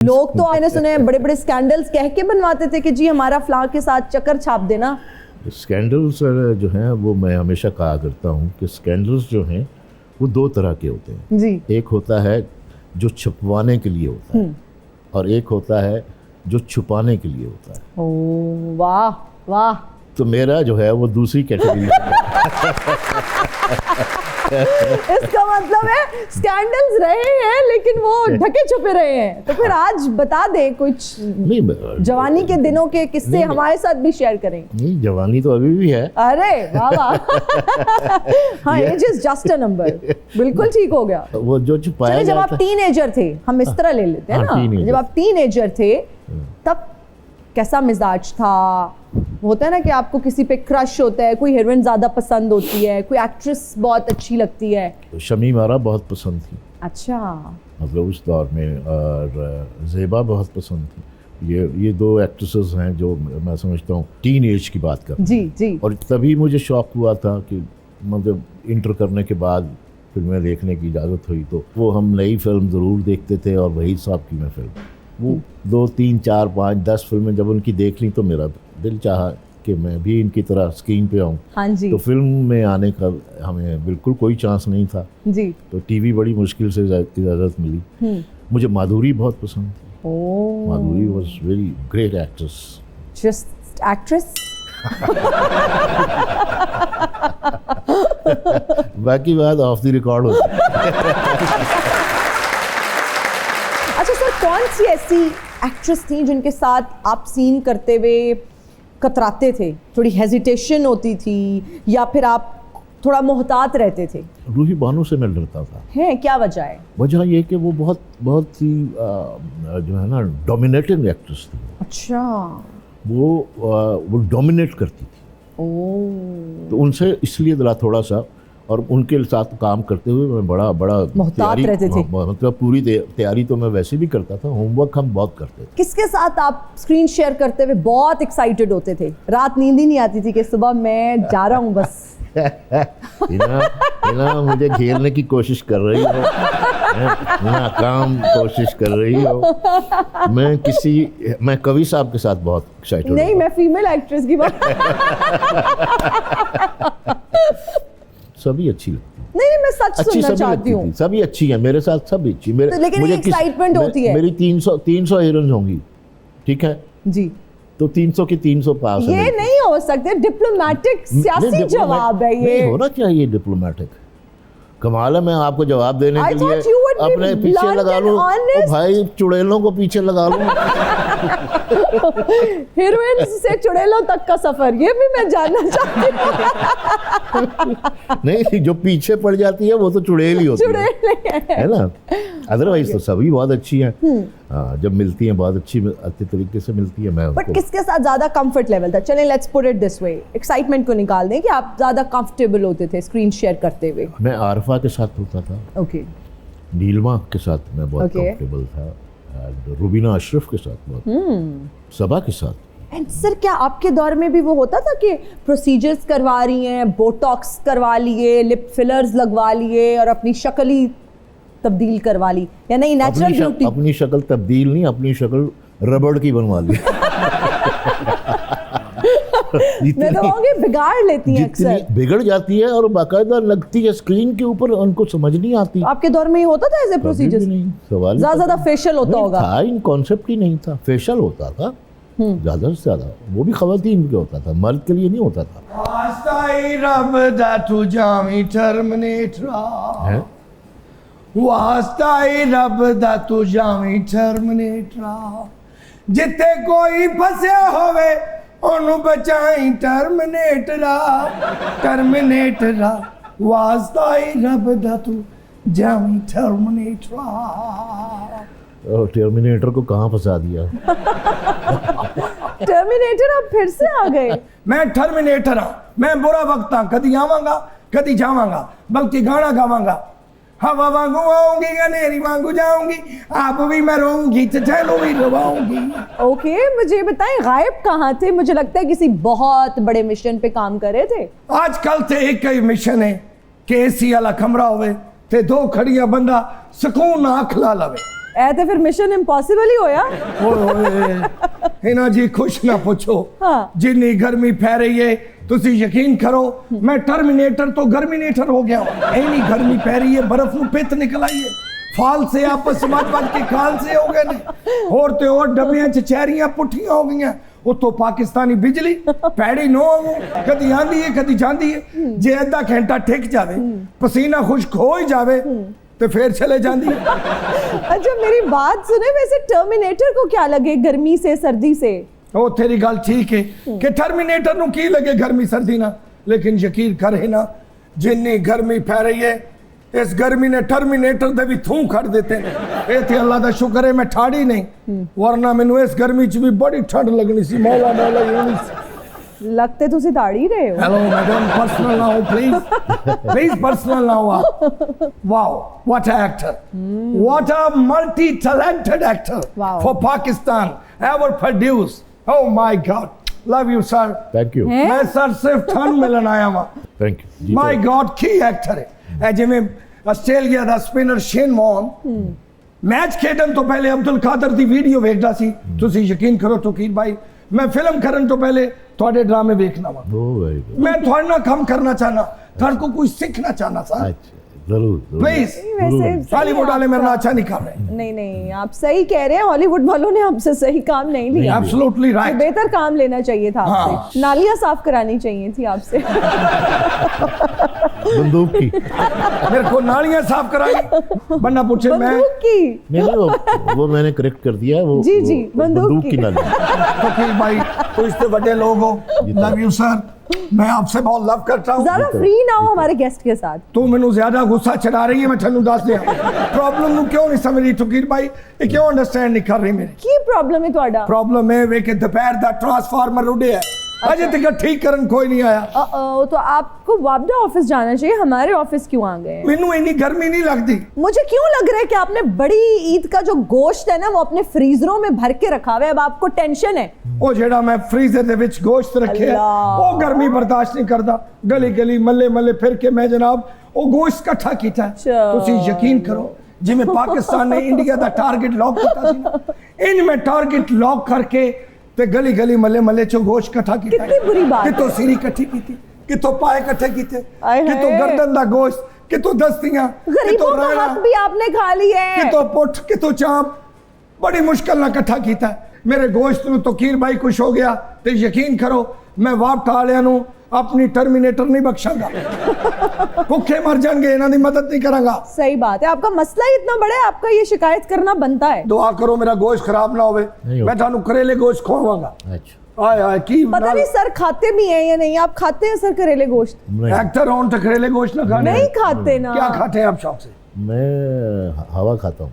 लोग तो मैंने सुने हैं बड़े बड़े स्कैंडल्स कह के बनवाते थे कि जी हमारा फ्लावर के साथ चक्कर छाप देना। स्कैंडल्स जो हैं वो मैं हमेशा कहा करता हूँ कि स्कैंडल्स जो हैं वो दो तरह के होते हैं जी। एक होता है जो छुपवाने के लिए होता है और एक होता है जो छुपाने के लिए होता है। ओह वाह वाह। तो मेरा जो है वो दूसरी कैटेगरी इसका मतलब है स्कैंडल्स रहे हैं लेकिन वो ढके छुपे रहे हैं। तो फिर आज बता दे कुछ नहीं, जवानी के दिनों के किस्से हमारे साथ भी शेयर करें। नहीं, जवानी तो अभी भी है। अरे वाह वाह। हाँ, age is just a number. बिल्कुल ठीक हो गया। वो जो छुपाया जब आप टीनेजर थे, हम इस तरह ले लेते हैं ना, जब आप टीनेजर थे तब कैसा मिजाज था? होता है ना कि आपको किसी पे क्रश होता है, कोई हीरोइन ज्यादा पसंद होती है, कोई एक्ट्रेस बहुत अच्छी लगती है। शमी मारा बहुत पसंद थी। अच्छा। मतलब उस दौर में, और ज़ेबा बहुत पसंद थी। ये दो एक्ट्रेसेस हैं जो मैं समझता हूँ टीन एज की बात कर। जी जी। और तभी मुझे शौक हुआ था कि मतलब इंटर करने के बाद फिल्में देखने की इजाज़त हुई तो वो हम नई फिल्म ज़रूर देखते थे और वही साहब की मैं फिल्म वो 2, 3, 4, 5, 10 फिल्में जब उनकी देख ली तो मेरा दिल चाहा कि मैं भी इनकी तरह स्क्रीन पे आऊँ। हाँ जी। तो फिल्म में आने का हमें बिल्कुल कोई चांस नहीं था जी। तो टीवी बड़ी मुश्किल से इजाज़त मिली। मुझे माधुरी बहुत पसंद थी। Madhuri was very great actress. Just actress. बाकी बात ऑफ द रिकॉर्ड होती है। अच्छा सर, कौन सी ऐसी एक्ट्रेस थी जिनके साथ आप सीन करते हुए कतराते थे, थोड़ी हेजिटेशन होती थी या फिर आप थोड़ा मोहतात रहते थे? रूही बानो से मैं डरता था। है क्या वजह है? वजह ये कि वो बहुत ही जो है ना डोमिनेटिंग एक्ट्रेस थी। अच्छा। वो डोमिनेट करती थी। ओह। तो उनसे इसलिए डरा थोड़ा सा, और उनके साथ काम करते हुए मैं बड़ा मोहतात रहते थे। मतलब पूरी तैयारी तो मैं वैसे भी करता था, होमवर्क हम बहुत करते थे। किसके साथ आप स्क्रीन शेयर करते हुए बहुत एक्साइटेड होते थे? रात नींद ही नहीं आती थी कि सुबह मैं जा रहा हूँ बस। इना मुझे घेरने की कोशिश कर रही हो, नाकाम कोशिश कर रही हो। मैं कवि साहब के साथ बहुत एक्साइटेड। नहीं, मैं फीमेल एक्ट्रेस की बात। सभी अच्छी लगती। नहीं, मैं सच सुनना चाहती हूँ। सभी अच्छी हैं मेरे साथ, सब अच्छी। मेरे तो लेकिन एक्साइटमेंट होती है। मेरी 300 हीरोइन होंगी, ठीक है जी, तो 300 की 300 पास। ये नहीं हो सकते। डिप्लोमेटिक सियासी जवाब है ये। नहीं होना चाहिए डिप्लोमेटिक। कमाल है, मैं आपको जवाब देने के लिए अपने पीछे लगा लूं। भाई चुड़ैलों को पीछे लगा लूं। हीरोइन से चुड़ैलों तक का सफर, ये भी मैं जानना चाहती हूँ। नहीं, जो पीछे पड़ जाती है वो तो चुड़ैल ही होती है ना। अदरवाइज तो सभी बहुत अच्छी हैं। जब मिलती हैं बहुत अच्छे तरीके से मिलती है। मैं बट किसके साथ ज्यादा कंफर्ट लेवल था? चलें let's put it this way, excitement को निकाल दें कि आप ज्यादा कंफर्टेबल होते थे स्क्रीन शेयर करते हुए। मैं आरफा के साथ होता था। ओके। नीलमा के साथ मैं बहुत कंफर्टेबल था। रुबीना अशरफ के साथ बहुत। सबा के साथ। एंड सर, क्या आपके दौर में भी वो होता था कि प्रोसीजर्स करवा रही हैं, बोटॉक्स करवा लिए, लिप फिलर्स लगवा लिए और अपनी शक्ल ही तब्दील करवा ली, या नहीं नेचुरल ब्यूटी? अपनी शक्ल तब्दील नहीं, अपनी शक्ल रबड़ की बनवा ली। मैं तो कहूँगी बिगाड़ लेती हैं अक्सर। बिगड़ जाती है और बाकायदा लगती है स्क्रीन के ऊपर, उनको समझ नहीं आती। आपके दौर में ही होता था ऐसे प्रोसीजर्स? सवाल ज्यादा फेशियल होता होगा। था, इन कॉन्सेप्ट ही नहीं था। फेशियल होता था ज्यादा से ज्यादा, वो भी खवातीन के होता था, मर्द के लिए नहीं होता था। जिथे कोई फसिया होवे ओनू बचाई टर्मिनेटरा, टर्मिनेटरा। वास्ता ही रब दा तू जामी टर्मिनेटरा। टर्मिनेटर को कहाँ फंसा दिया? टर्मिनेटर आप फिर से आ गए। मैं टर्मिनेटर हाँ, मैं बुरा वक्त हाँ, कदी आवांगा कदी जावांगा, बल्कि गाना गावांगा। हवा वांगू आऊंगी, गनेरी वांगू जाऊंगी, आप भी मैं रहूंगी, चचेलो भी रवाऊंगी। ओके, मुझे बताएं गायब कहाँ थे? मुझे लगता है किसी बहुत बड़े मिशन पे काम कर रहे थे। आजकल तो एक ही मिशन है कि एसी वाला कमरा होवे ते 2 खड़िया बंदा सुकून ना अख ला लवे। ਇਹ ਤੇ ਫਿਰ ਮਿਸ਼ਨ ਇੰਪੋਸੀਬਲ ਹੀ ਹੋਇਆ। ਓਏ ਇਹਨਾਂ ਜੀ खुश ना पूछो हाँ। जिन्नी गर्मी फै रही है तुसी यकीन करो मैं टर्मिनेटर तो गर्मिनेटर हो गया हूं। इन्नी गर्मी पै रही है बर्फ ਨੂੰ ਪਿੱਤ ਨਿਕਲ ਆਈ ਹੈ फाल से आपस समझ के काल से हो गए ने और ते और डब्बियां च चेहरियां पुठियां हो गईਆਂ उतो पाकिस्तानी बिजली पैड़ी नो कदी आंदी है कदी जांदी है जे आधा घंटा ठिक जावे पसीना खुश्क हो ही जावे तो फिर चले जाती है। अच्छा मेरी बात सुने, वैसे टर्मिनेटर को क्या लगे गर्मी से सर्दी से? ओ तेरी गल ठीक है कि टर्मिनेटर नु की लगे गर्मी सर्दी ना, लेकिन यकीन करे ना जिन्नी गर्मी फै रही है इस गर्मी ने टर्मिनेटर दे भी थू खड़ देते हैं। ये ते अल्लाह दा शुक्र है मैं ठाड़ी नहीं, वरना मैनू इस गर्मी च भी बड़ी ठंड लगनी सी। मौला मौला ही होनी सी। लगते तुसी दाढ़ी रहे हो। हेलो मैडम पर्सनल ना हो प्लीज प्लीज पर्सनल ना हो आप। Wow what a actor, what a multi talented actor Wow. For Pakistan ever produce. Oh my God love you sir. Thank you हैं? मैं सर सिर्फ थानू मिलन आया वां। थैंक यू माय गॉड की एक्टर है ਇਹ ਜਿਵੇਂ ਆਸਟ੍ਰੇਲੀਆ ਦਾ ਸਪਿਨਰ ਸ਼ੇਨ ਵੌਨ ਮੈਚ ਖੇਡਣ ਤੋਂ ਪਹਿਲੇ ਅਬਦੁਲ ਕਾਦਰ ਦੀ ਵੀਡੀਓ ਵੇਖਦਾ ਸੀ। ਤੁਸੀਂ ਯਕੀਨ ਕਰੋ ਤੌਕੀਰ ਭਾਈ ਮੈਂ ਫਿਲਮ ਕਰਨ ਤੋਂ ਪਹਿਲੇ ਤੁਹਾਡੇ ਡਰਾਮੇ ਵੇਖਣਾ ਵਾ। ओ वेरी गुड मैं थोड़े ना काम करना चाहना, थोड़े को कुछ सीखना चाहना सर। अच्छा जरूर प्लीज वैसे बॉलीवुड वाले मेरे ना अच्छा नहीं कर रहे। नहीं नहीं आप सही कह रहे हैं, हॉलीवुड वालों ने आपसे सही काम नहीं लिया। एब्सोल्युटली तो राइट। बेहतर काम लेना चाहिए था हाँ। आपसे, नालियां साफ करानी चाहिए थी आपसे। बंदूक की मेरे को नालियां साफ कराई बंदा पूछे मैं बंदूक की नहीं वो मैंने करेक्ट कर दिया वो जी, वो- जी, वो बंदूक की। की नाली। तौकीर भाई तो इससे बड़े लोग हो, लव यू सर। मैं आपसे बहुत लव करता हूँ। ज्यादा फ्री ना हो हमारे गेस्ट के साथ। तू मैनू ज्यादा गुस्सा चढ़ा रही है, मैं तेनू दस दिया प्रॉब्लम नु क्यों नहीं समझ रही तौकीर भाई, ये क्यों अंडरस्टैंड नहीं कर रही मेरी की प्रॉब्लम है ਤੁਹਾਡਾ? प्रॉब्लम है वे कि दोपहर दा ट्रांसफार्मर उड़े है अजे तक ठीक करन कोई नहीं आया। तो आपको वापडा ऑफिस जाना चाहिए, हमारे ऑफिस क्यों आ गए? मैनू इतनी गर्मी नहीं लगती। मुझे क्यों लग रहा है कि आपने बड़ी ईद का जो गोश्त है ना वो अपने फ्रीजरों में भर के रखा हुआ है, अब आपको टेंशन है। ਉਹ ਜਿਹੜਾ ਮੈਂ ਫ੍ਰੀਜ਼ਰ ਦੇ ਵਿੱਚ ਗੋਸ਼ਤ ਰੱਖਿਆ ਅੱਲਾ। ਉਹ ਗਰਮੀ ਬਰਦਾਸ਼ਤ ਨਹੀਂ ਕਰਦਾ। ਗਲੀ ਗਲੀ ਮੱਲੇ ਮੱਲੇ ਫਿਰ ਕੇ ਮੈਂ ਜਨਾਬ ਉਹ ਗੋਸ਼ਤ ਇਕੱਠਾ ਕੀਤਾ ਹੈ। ਅੱਛਾ। ਤੁਸੀਂ ਯਕੀਨ ਕਰੋ ਜਿਵੇਂ ਪਾਕਿਸਤਾਨ ਨੇ ਇੰਡੀਆ ਦਾ ਟਾਰਗੇਟ ਲੌਕ ਕੀਤਾ ਸੀ ਨਾ, ਇੰਜ ਮੈਂ ਟਾਰਗੇਟ ਲੌਕ ਕਰਕੇ ਤੇ ਗਲੀ ਗਲੀ ਮੱਲੇ ਮੱਲੇ ਚੋਂ ਗੋਸ਼ਤ ਇਕੱਠਾ ਕੀਤਾ। कितनी बुरी बात है। ਕਿਤੋਂ ਸੀਰੀ ਇਕੱਠੀ ਕੀਤੀ, ਕਿਤੋਂ ਪਾਏ ਇਕੱਠੇ ਕੀਤੇ, ਆਏ ਹਾਏ। ਕਿਤੋਂ ਗਰਦਨ ਦਾ ਗੋਸ਼ਤ, ਕਿਤੋਂ ਦਸਤੀਆਂ, गरीबों का ਰਾਣਾ, हक भी आपने खा लिया है। ਕਿਤੋਂ ਪੁੱਠ, ਕਿਤੋਂ ਚਾਂਪ, बड़ी मुश्किल ਨਾਲ ਇਕੱਠਾ ਕੀਤਾ। मेरे गोश्त ਨੂੰ तौकीर भाई खुश हो गया ਤੇ ਯਕੀਨ ਕਰੋ मैं वापटा वालिਆਂ ਨੂੰ अपनी टर्मिनेटर नहीं बख्शांगा। भूखे मर जाएंगे, इन्हां दी मदद नहीं करांगा। सही बात है, आपका मसला ही इतना बड़ा है, आपका ये शिकायत करना बनता है। दुआ करो मेरा गोश्त खराब ना होवे, नहीं मैं थानू करेले गोश्त खवावांगा। अच्छा आय आय की पता नहीं सर खाते भी हैं या नहीं, आप खाते हैं सर करेले गोश्त? नहीं एक्टर होन तो करेले गोश्त ना खाने। नहीं खाते ना। क्या खाते हैं आप शौक से? मैं हवा खाता हूँ।